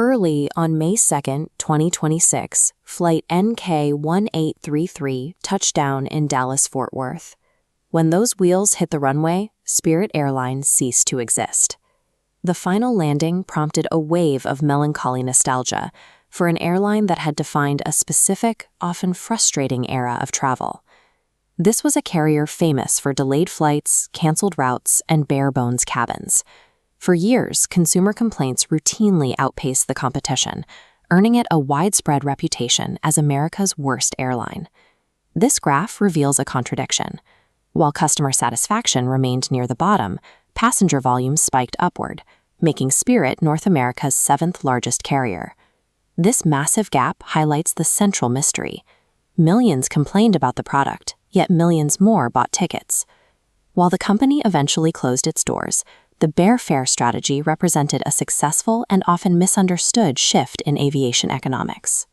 Early on May 2, 2026, Flight NK-1833 touched down in Dallas-Fort Worth. When those wheels hit the runway, Spirit Airlines ceased to exist. The final landing prompted a wave of melancholy nostalgia for an airline that had defined a specific, often frustrating era of travel. This was a carrier famous for delayed flights, canceled routes, and bare-bones cabins. For years, consumer complaints routinely outpaced the competition, earning it a widespread reputation as America's worst airline. This graph reveals a contradiction. While customer satisfaction remained near the bottom, passenger volumes spiked upward, making Spirit North America's 7th largest carrier. This massive gap highlights the central mystery. Millions complained about the product, yet millions more bought tickets. While the company eventually closed its doors, the bare fare strategy represented a successful and often misunderstood shift in aviation economics.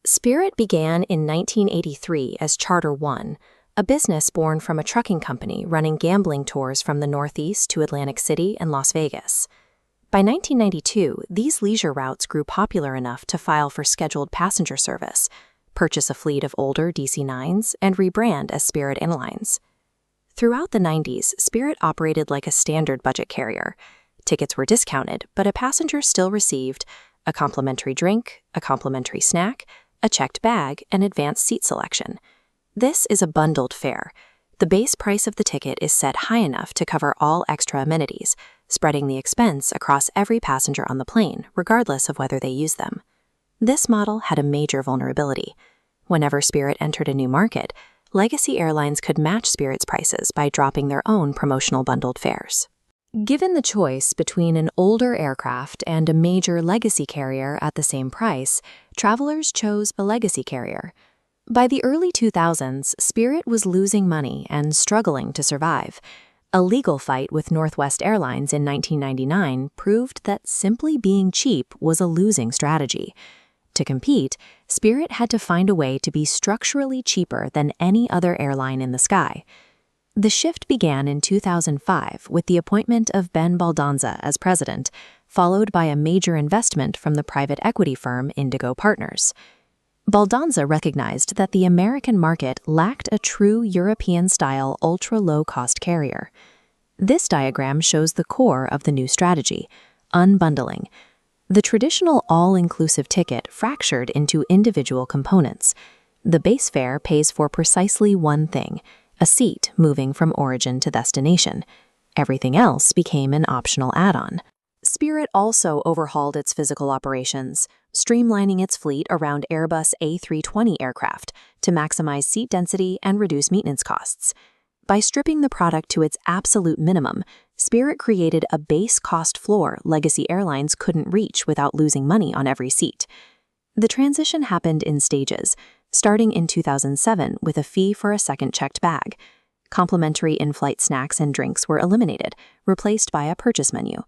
Spirit began in 1983 as Charter One, a business born from a trucking company running gambling tours from the Northeast to Atlantic City and Las Vegas. By 1992, these leisure routes grew popular enough to file for scheduled passenger service, purchase a fleet of older DC-9s, and rebrand as Spirit Airlines. Throughout the 90s, Spirit operated like a standard budget carrier. Tickets were discounted, but a passenger still received a complimentary drink, a complimentary snack, a checked bag, and advanced seat selection. This is a bundled fare. The base price of the ticket is set high enough to cover all extra amenities, spreading the expense across every passenger on the plane, regardless of whether they use them. This model had a major vulnerability. Whenever Spirit entered a new market, legacy airlines could match Spirit's prices by dropping their own promotional bundled fares. Given the choice between an older aircraft and a major legacy carrier at the same price, travelers chose a legacy carrier. By the early 2000s, Spirit was losing money and struggling to survive. A legal fight with Northwest Airlines in 1999 proved that simply being cheap was a losing strategy. To compete, Spirit had to find a way to be structurally cheaper than any other airline in the sky. The shift began in 2005 with the appointment of Ben Baldanza as president, followed by a major investment from the private equity firm Indigo Partners. Baldanza recognized that the American market lacked a true European-style ultra-low-cost carrier. This diagram shows the core of the new strategy, unbundling. The traditional all-inclusive ticket fractured into individual components. The base fare pays for precisely one thing, a seat moving from origin to destination. Everything else became an optional add-on. Spirit also overhauled its physical operations, streamlining its fleet around Airbus A320 aircraft to maximize seat density and reduce maintenance costs. By stripping the product to its absolute minimum, Spirit created a base cost floor legacy airlines couldn't reach without losing money on every seat. The transition happened in stages, starting in 2007 with a fee for a second checked bag. Complimentary in-flight snacks and drinks were eliminated, replaced by a purchase menu.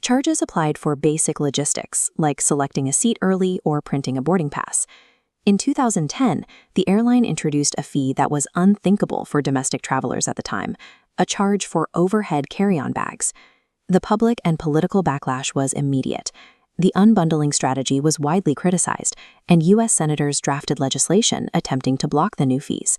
Charges applied for basic logistics, like selecting a seat early or printing a boarding pass. In 2010, the airline introduced a fee that was unthinkable for domestic travelers at the time, a charge for overhead carry-on bags. The public and political backlash was immediate. The unbundling strategy was widely criticized, and U.S. senators drafted legislation attempting to block the new fees.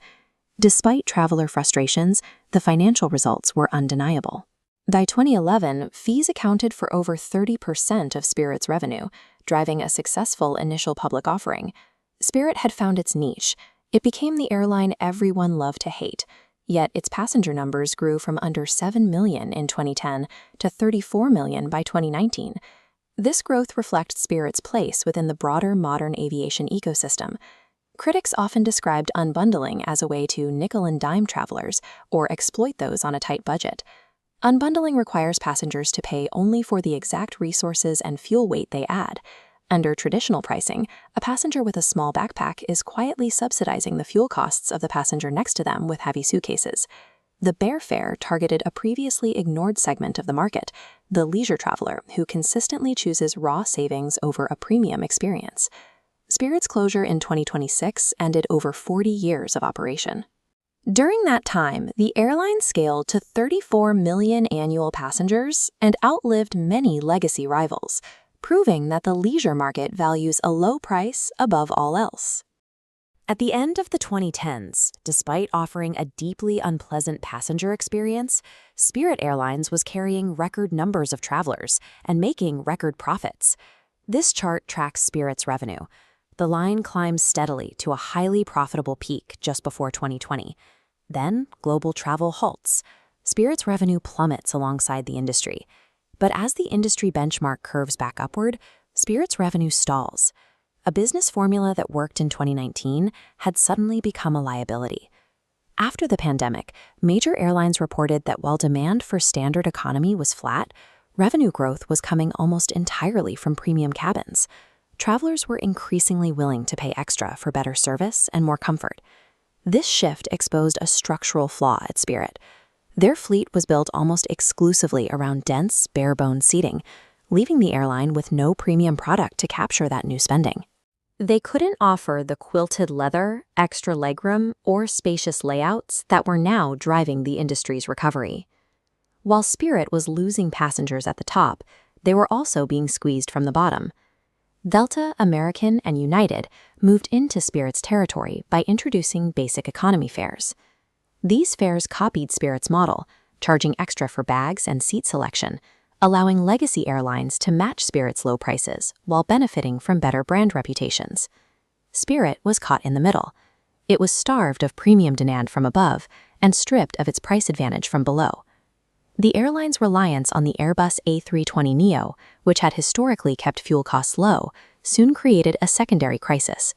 Despite traveler frustrations, the financial results were undeniable. By 2011, fees accounted for over 30% of Spirit's revenue, driving a successful initial public offering. Spirit had found its niche. It became the airline everyone loved to hate, yet its passenger numbers grew from under 7 million in 2010 to 34 million by 2019. This growth reflects Spirit's place within the broader modern aviation ecosystem. Critics often described unbundling as a way to nickel-and-dime travelers or exploit those on a tight budget. Unbundling requires passengers to pay only for the exact resources and fuel weight they add. Under traditional pricing, a passenger with a small backpack is quietly subsidizing the fuel costs of the passenger next to them with heavy suitcases. The bare fare targeted a previously ignored segment of the market, the leisure traveler who consistently chooses raw savings over a premium experience. Spirit's closure in 2026 ended over 40 years of operation. During that time, the airline scaled to 34 million annual passengers and outlived many legacy rivals. proving that the leisure market values a low price above all else. At the end of the 2010s, despite offering a deeply unpleasant passenger experience, Spirit Airlines was carrying record numbers of travelers and making record profits. This chart tracks Spirit's revenue. The line climbs steadily to a highly profitable peak just before 2020. Then, global travel halts. Spirit's revenue plummets alongside the industry. But as the industry benchmark curves back upward, Spirit's revenue stalls. A business formula that worked in 2019 had suddenly become a liability. After the pandemic, major airlines reported that while demand for standard economy was flat, revenue growth was coming almost entirely from premium cabins. Travelers were increasingly willing to pay extra for better service and more comfort. This shift exposed a structural flaw at Spirit. Their fleet was built almost exclusively around dense, bare-bones seating, leaving the airline with no premium product to capture that new spending. They couldn't offer the quilted leather, extra legroom, or spacious layouts that were now driving the industry's recovery. While Spirit was losing passengers at the top, they were also being squeezed from the bottom. Delta, American, and United moved into Spirit's territory by introducing basic economy fares. These fares copied Spirit's model, charging extra for bags and seat selection, allowing legacy airlines to match Spirit's low prices while benefiting from better brand reputations. Spirit was caught in the middle. It was starved of premium demand from above and stripped of its price advantage from below. The airline's reliance on the Airbus A320neo, which had historically kept fuel costs low, soon created a secondary crisis.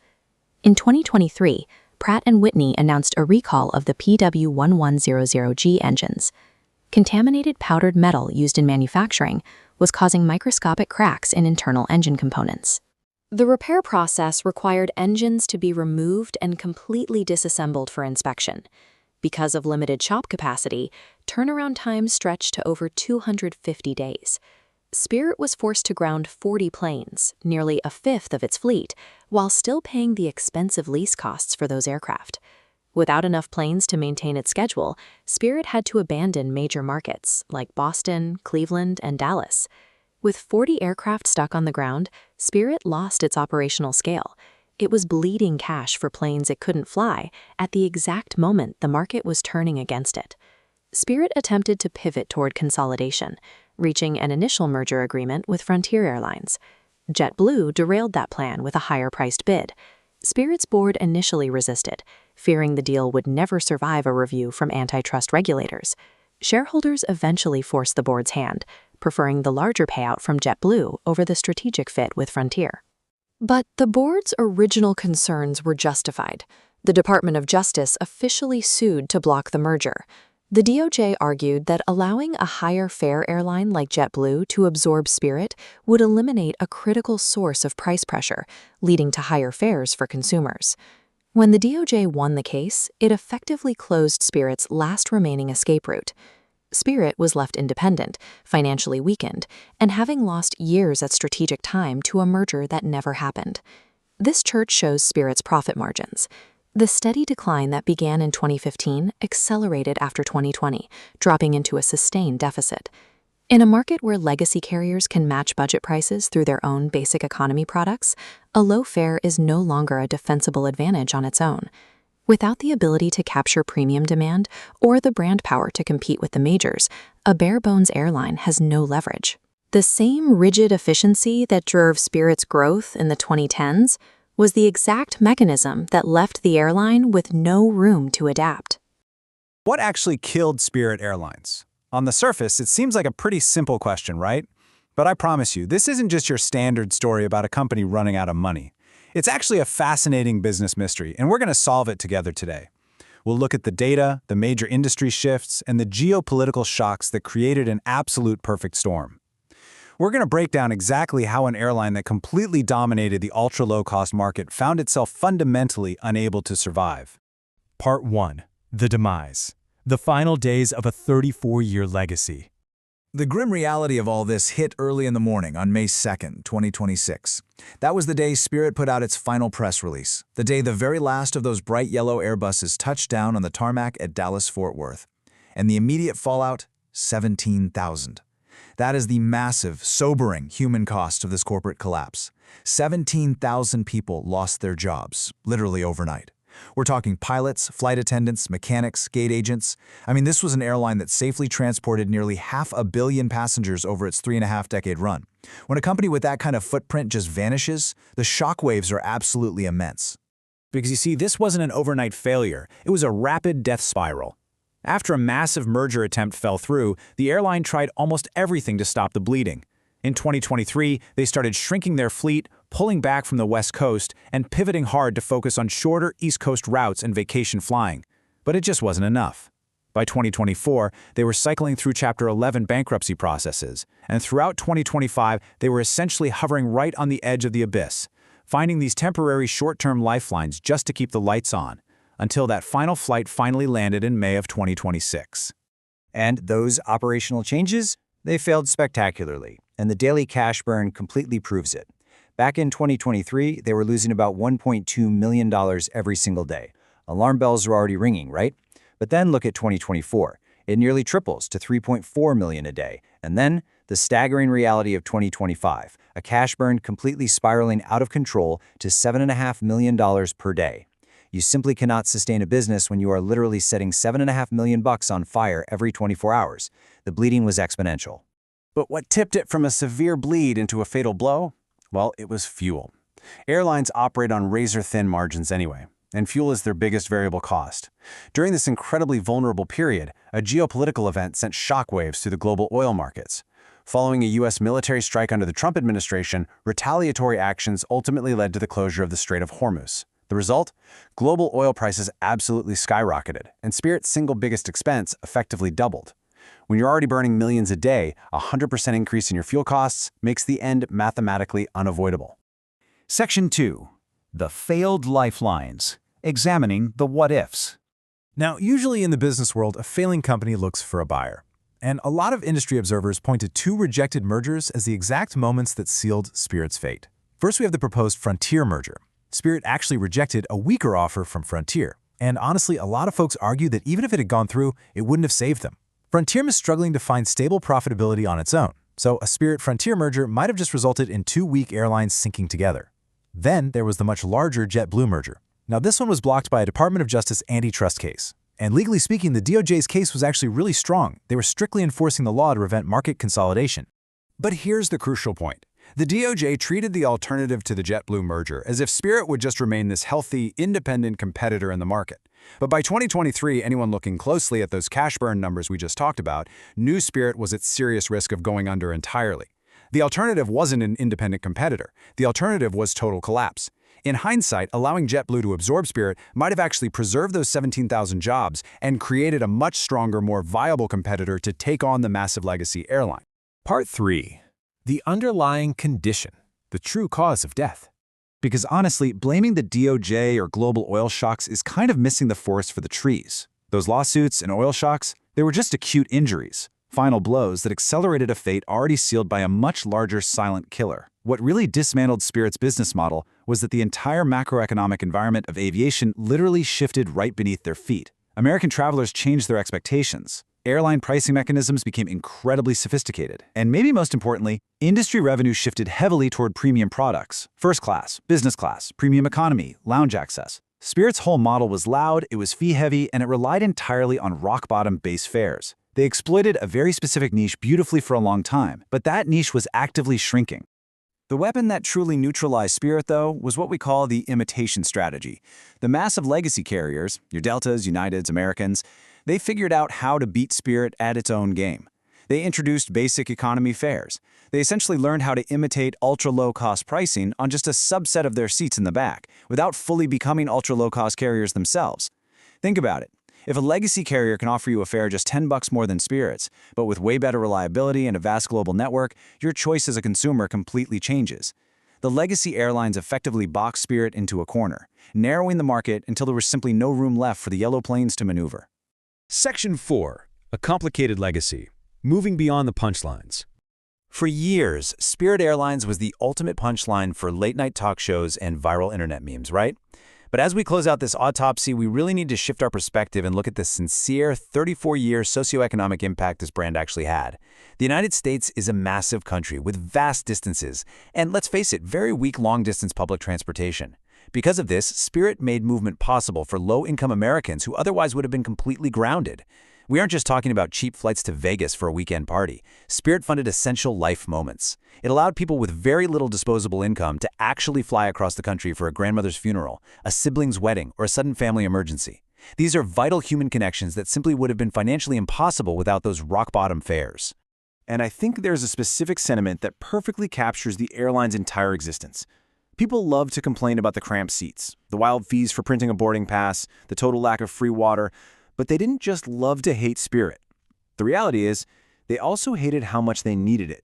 In 2023, Pratt & Whitney announced a recall of the PW1100G engines. Contaminated powdered metal used in manufacturing was causing microscopic cracks in internal engine components. The repair process required engines to be removed and completely disassembled for inspection. Because of limited shop capacity, turnaround times stretched to over 250 days. Spirit was forced to ground 40 planes, nearly a fifth of its fleet, while still paying the expensive lease costs for those aircraft. Without enough planes to maintain its schedule, Spirit had to abandon major markets like Boston, Cleveland, and Dallas. With 40 aircraft stuck on the ground, Spirit lost its operational scale. It was bleeding cash for planes it couldn't fly at the exact moment the market was turning against it. Spirit attempted to pivot toward consolidation, reaching an initial merger agreement with Frontier Airlines. JetBlue derailed that plan with a higher-priced bid. Spirit's board initially resisted, fearing the deal would never survive a review from antitrust regulators. Shareholders eventually forced the board's hand, preferring the larger payout from JetBlue over the strategic fit with Frontier. But the board's original concerns were justified. The Department of Justice officially sued to block the merger. The DOJ argued that allowing a higher-fare airline like JetBlue to absorb Spirit would eliminate a critical source of price pressure, leading to higher fares for consumers. When the DOJ won the case, it effectively closed Spirit's last remaining escape route. Spirit was left independent, financially weakened, and having lost years at strategic time to a merger that never happened. This chart shows Spirit's profit margins. The steady decline that began in 2015 accelerated after 2020, dropping into a sustained deficit. In a market where legacy carriers can match budget prices through their own basic economy products, a low fare is no longer a defensible advantage on its own. Without the ability to capture premium demand or the brand power to compete with the majors, a bare-bones airline has no leverage. The same rigid efficiency that drove Spirit's growth in the 2010s was the exact mechanism that left the airline with no room to adapt. What actually killed Spirit Airlines? On the surface, it seems like a pretty simple question, right? But I promise you, this isn't just your standard story about a company running out of money. It's actually a fascinating business mystery, and we're going to solve it together today. We'll look at the data, the major industry shifts, and the geopolitical shocks that created an absolute perfect storm. We're going to break down exactly how an airline that completely dominated the ultra-low-cost market found itself fundamentally unable to survive. Part 1. The Demise. The final days of a 34-year legacy. The grim reality of all this hit early in the morning on May 2nd, 2026. That was the day Spirit put out its final press release, the day the very last of those bright yellow Airbuses touched down on the tarmac at Dallas-Fort Worth. And the immediate fallout? 17,000. That is the massive, sobering human cost of this corporate collapse. 17,000 people lost their jobs, literally overnight. We're talking pilots, flight attendants, mechanics, gate agents. I mean, this was an airline that safely transported nearly 500 million passengers over its 3.5-decade run. When a company with that kind of footprint just vanishes, the shockwaves are absolutely immense. Because you see, this wasn't an overnight failure. It was a rapid death spiral. After a massive merger attempt fell through, the airline tried almost everything to stop the bleeding. In 2023, they started shrinking their fleet, pulling back from the West Coast, and pivoting hard to focus on shorter East Coast routes and vacation flying. But it just wasn't enough. By 2024, they were cycling through Chapter 11 bankruptcy processes, and throughout 2025, they were essentially hovering right on the edge of the abyss, finding these temporary short-term lifelines just to keep the lights on, until that final flight finally landed in May of 2026. And those operational changes? They failed spectacularly, and the daily cash burn completely proves it. Back in 2023, they were losing about $1.2 million every single day. Alarm bells are already ringing, right? But then look at 2024. It nearly triples to $3.4 million a day. And then the staggering reality of 2025, a cash burn completely spiraling out of control to $7.5 million per day. You simply cannot sustain a business when you are literally setting $7.5 million on fire every 24 hours. The bleeding was exponential. But what tipped it from a severe bleed into a fatal blow? Well, it was fuel. Airlines operate on razor-thin margins anyway, and fuel is their biggest variable cost. During this incredibly vulnerable period, a geopolitical event sent shockwaves through the global oil markets. Following a U.S. military strike under the Trump administration, retaliatory actions ultimately led to the closure of the Strait of Hormuz. The result? Global oil prices absolutely skyrocketed, and Spirit's single biggest expense effectively doubled. When you're already burning millions a day, a 100% increase in your fuel costs makes the end mathematically unavoidable. Section 2. The Failed Lifelines. Examining the what-ifs. Now, usually in the business world, a failing company looks for a buyer. And a lot of industry observers point to two rejected mergers as the exact moments that sealed Spirit's fate. First, we have the proposed Frontier merger. Spirit actually rejected a weaker offer from Frontier. And honestly, a lot of folks argue that even if it had gone through, it wouldn't have saved them. Frontier is struggling to find stable profitability on its own, so a Spirit-Frontier merger might have just resulted in two weak airlines syncing together. Then there was the much larger JetBlue merger. Now this one was blocked by a Department of Justice antitrust case. And legally speaking, the DOJ's case was actually really strong. They were strictly enforcing the law to prevent market consolidation. But here's the crucial point. The DOJ treated the alternative to the JetBlue merger as if Spirit would just remain this healthy, independent competitor in the market. But by 2023, anyone looking closely at those cash burn numbers we just talked about knew Spirit was at serious risk of going under entirely. The alternative wasn't an independent competitor. The alternative was total collapse. In hindsight, allowing JetBlue to absorb Spirit might have actually preserved those 17,000 jobs and created a much stronger, more viable competitor to take on the massive legacy airline. Part 3. The underlying condition, the true cause of death. Because honestly, blaming the DOJ or global oil shocks is kind of missing the forest for the trees. Those lawsuits and oil shocks, they were just acute injuries, final blows that accelerated a fate already sealed by a much larger silent killer. What really dismantled Spirit's business model was that the entire macroeconomic environment of aviation literally shifted right beneath their feet. American travelers changed their expectations. Airline pricing mechanisms became incredibly sophisticated. And maybe most importantly, industry revenue shifted heavily toward premium products. First class, business class, premium economy, lounge access. Spirit's whole model was loud, it was fee-heavy, and it relied entirely on rock-bottom base fares. They exploited a very specific niche beautifully for a long time, but that niche was actively shrinking. The weapon that truly neutralized Spirit, though, was what we call the imitation strategy. The massive legacy carriers, your Deltas, Uniteds, Americans, they figured out how to beat Spirit at its own game. They introduced basic economy fares. They essentially learned how to imitate ultra-low-cost pricing on just a subset of their seats in the back, without fully becoming ultra-low-cost carriers themselves. Think about it. If a legacy carrier can offer you a fare just $10 more than Spirit's, but with way better reliability and a vast global network, your choice as a consumer completely changes. The legacy airlines effectively boxed Spirit into a corner, narrowing the market until there was simply no room left for the yellow planes to maneuver. Section 4. A complicated legacy. Moving beyond the punchlines. For years, Spirit Airlines was the ultimate punchline for late-night talk shows and viral internet memes, right? But as we close out this autopsy, we really need to shift our perspective and look at the sincere 34-year socioeconomic impact this brand actually had. The United States is a massive country with vast distances, and let's face it, very weak long-distance public transportation. Because of this, Spirit made movement possible for low-income Americans who otherwise would have been completely grounded. We aren't just talking about cheap flights to Vegas for a weekend party. Spirit funded essential life moments. It allowed people with very little disposable income to actually fly across the country for a grandmother's funeral, a sibling's wedding, or a sudden family emergency. These are vital human connections that simply would have been financially impossible without those rock-bottom fares. And I think there's a specific sentiment that perfectly captures the airline's entire existence. People love to complain about the cramped seats, the wild fees for printing a boarding pass, the total lack of free water, but they didn't just love to hate Spirit. The reality is, they also hated how much they needed it.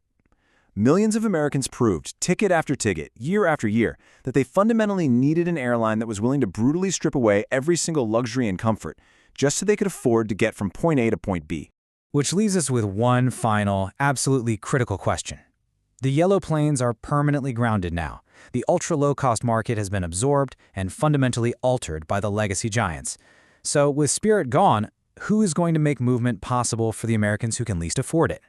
Millions of Americans proved, ticket after ticket, year after year, that they fundamentally needed an airline that was willing to brutally strip away every single luxury and comfort, just so they could afford to get from point A to point B. Which leaves us with one final, absolutely critical question. The yellow planes are permanently grounded now. The ultra-low-cost market has been absorbed and fundamentally altered by the legacy giants. So with Spirit gone, who is going to make movement possible for the Americans who can least afford it?